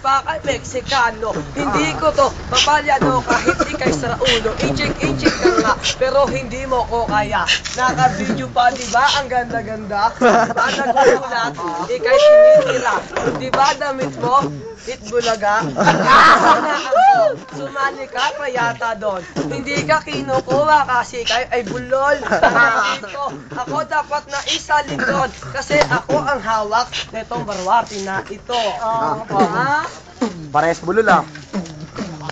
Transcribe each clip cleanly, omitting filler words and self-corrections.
pa kay Meksikano. Hindi ko to papalyano kahit ikay sa ulo. Inchik-inchik ka nga, pero hindi mo ko kaya. Naka-video pa, diba? Ang ganda-ganda. Diba nagulat? Ikay tinitira. Diba damit mo? Itbulaga. Sumali ka pa yata doon. Hindi ka kinukuha kasi kay ay bulol. Dito, ako dapat na isa doon kasi ako ang hawak nitong barwati na ito. Parehas bulol ah.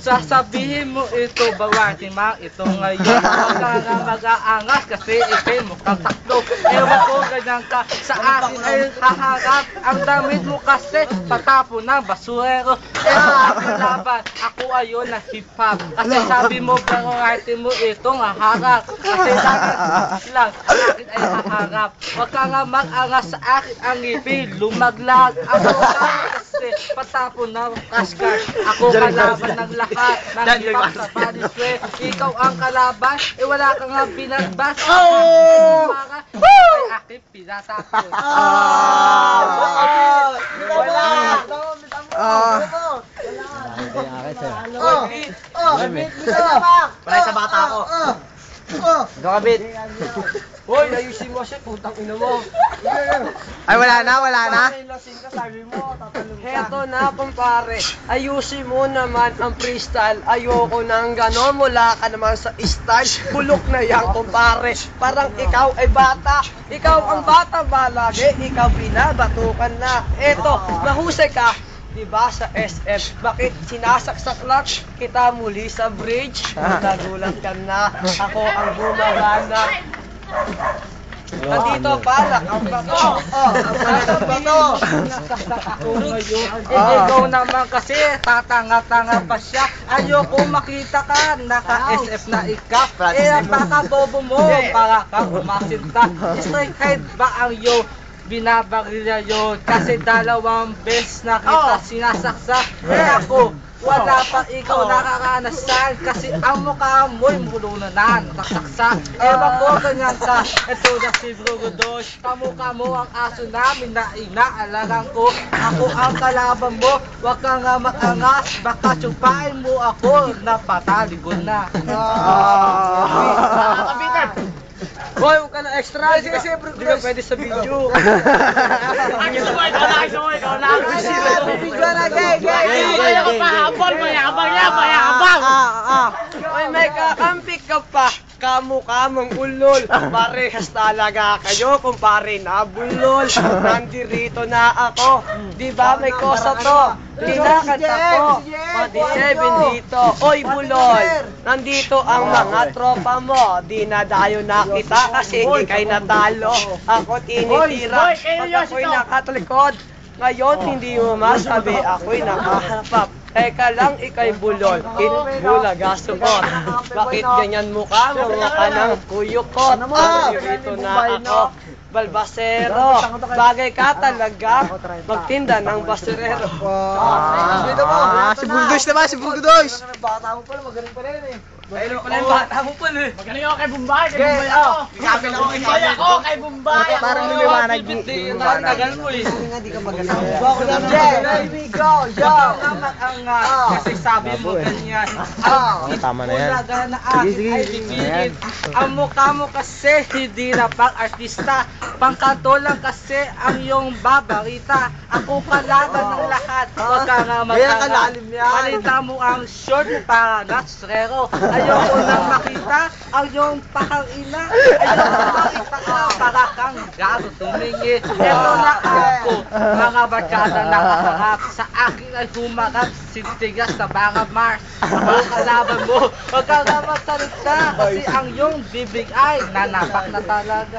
Sasabihin mo ito, Bawati Ma, ito ngayon. Huwag ka nga mag-aangas kasi ikay mukhang taklo. Ewan ko, ganyan ka. Sa akin ay haharap. Ang damit mo kasi patapon ng basurero. Ewan ang laban. Ako ayon na hip-hop. Kasi sabi mo, Bawati mo itong haharap. Kasi lang, ang akin ay haharap. Huwag ka nga mag-aangas sa akin. Ang ngipin, lumaglag. Ako kasi patapon ng kaskas. Ako kalaban ng lahat. Nang ipap sa paniswe, ikaw ang kalaban, wala ka nga binagbas. Ay aking pinatapos. Wala! Palay sa bata ako. Gabit! Hoy, ayusin mo siya, putang ina mo. Ay, wala na. Heto na, kumpare. Ayusin mo naman ang freestyle. Ayoko nang gano'n. Mula ka naman sa style. Bulok na yan, kumpare. Parang ikaw ay bata. Ikaw ang bata ba lagi? Ikaw binabatukan na. Eto, mahusay ka. Diba sa SF? Bakit sinasaksak lang kita muli sa bridge? Nagulat ka na. Ako ang bumagana. Nandito pala ang bato. Ang bato. Ako ngayon, ikaw naman kasi tatanga-tanga pa siya. Ayoko makita ka, naka-SF na ikaw. Baka bobo mo, para kang umasinta. Straight head ba ang iyo? Binabarila yun kasi 2 beses na kita sinasaksak. Ako, wala pa ikaw nakakanasan kasi ang mukha mo'y mulunan na nagsaksak. Ewan ko, ganyan ka. Ito na si Brugodosh. Kamukha mo ang aso namin na inaalagang ko. Ako ang kalaban mo. Huwag ka nga makangas. Baka tsupain mo ako na pataligon na. Hoy, huwag ka na extra. Hindi ka pwede sa video. Hoy, may kakampi ka pa. Kamukha mong ulol. Parehas talaga kayo kung pare na bulol. Nandirito na ako. Diba may kosa to? Kinakanta ko. Pati 7 dito. Oy bulol. Nandito ang mga tropa mo. Dinadayo na kita kasi ikay natalo. Ako tinitira. Pag ako'y nakatalikod. Ngayon hindi mo masabi ako'y nakaharap. Teka lang, ikay bulol. Bulaga sukot. Bakit ganyan mukha mo? Mukha ng kuyukot. Dito na ako. Balbasero. Bagay ka talaga. Magtinda ng basurero. Si Bulgosh naman, si Bulgosh. Bata mo pala, magaling pa rin eh. Magaling pala yung bata mo pala eh. Magaling ako kay Bombay, kay Bombay. Parang lumiwanag. Tagal mo eh. Hindi ka magaling. Here we go, yo! Kasi sabi mo ganyan. Tama na yan. Na akin ay bibigin. Ang mukha mo kasi hindi na pang-artista. Pangkanto lang kasi ang iyong babarita. Ako kalaban ng lahat. Huwag ka nga mag-anga. Malita mo ang short para natsrero. Ayoko nang makita ang iyong pakang-ina. Ayoko makita ka para kang gago tumingin. Ito na ako. Mga barkada nakaharap. Sa akin ay humarap. Sintigas sa mga Mars. Ako kalaban mo. Huwag ka nga magsalita. Kasi ang iyong bibig ay nanapak na talaga.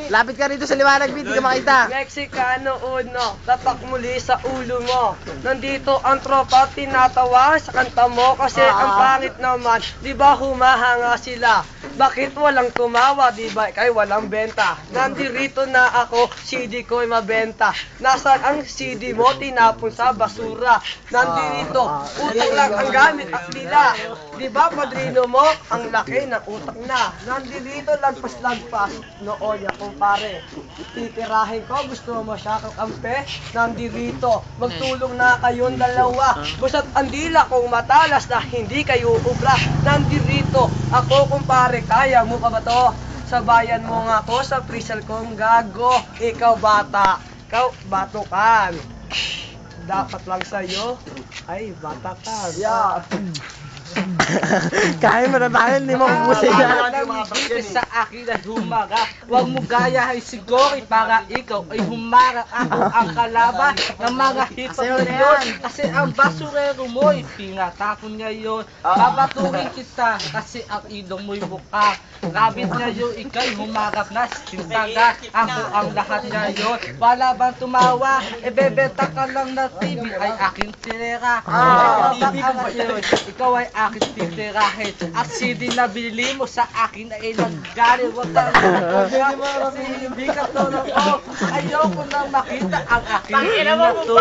Lapit ka rito sa liwanag, Bit, hindi ka makita. Meksikano uno, tatak muli sa ulo mo. Nandito ang tropa, tinatawa sa kanta mo kasi ang pangit naman. Di ba humahanga sila? Bakit walang tumawa? Di ba kay walang benta? Nandirito na ako, CD ko'y mabenta. Nasaan ang CD mo? Tinapon sa basura. Nandirito, utang lang ang gamit at nila. Di ba padrino mo? Ang laki ng utak na. Nandirito lagpas-lagpas. Nooy ako kumpare. Titirahin ko, gusto mo siya kakampi? Nandirito, magtulong na kayong dalawa. Basta't andila kong matalas na hindi kayo ubra. Nandirito, ako kumpare, kaya mo pa ba to? Sabayan mo nga ako sa prisal kong gago. Ikaw bata, ikaw batukan. Dapat lang sa'yo ay batakan. Yeah. Kain mo na tayo, hindi mo pupusin yan. Dito sa akin ay humarap. Huwag mo gayahin si Gory para ikaw ay humarap. Ako ang kalaban ng mga hipag ngayon. Kasi ang basurero mo ay pinatapon ngayon. Babatukin kita kasi ang ilong mo'y buka. Rabbit ngayon, ikaw'y humarap na sintaga. Ako ang lahat ngayon. Wala bang tumawa? E bebenta ka lang na TV ay aking tinera. Ikaw ay aking titirahin. At CD na binili mo sa akin ay naggaling. Huwag kang kasi hindi ka tulong ko. Ayoko nang makita ang aking inato.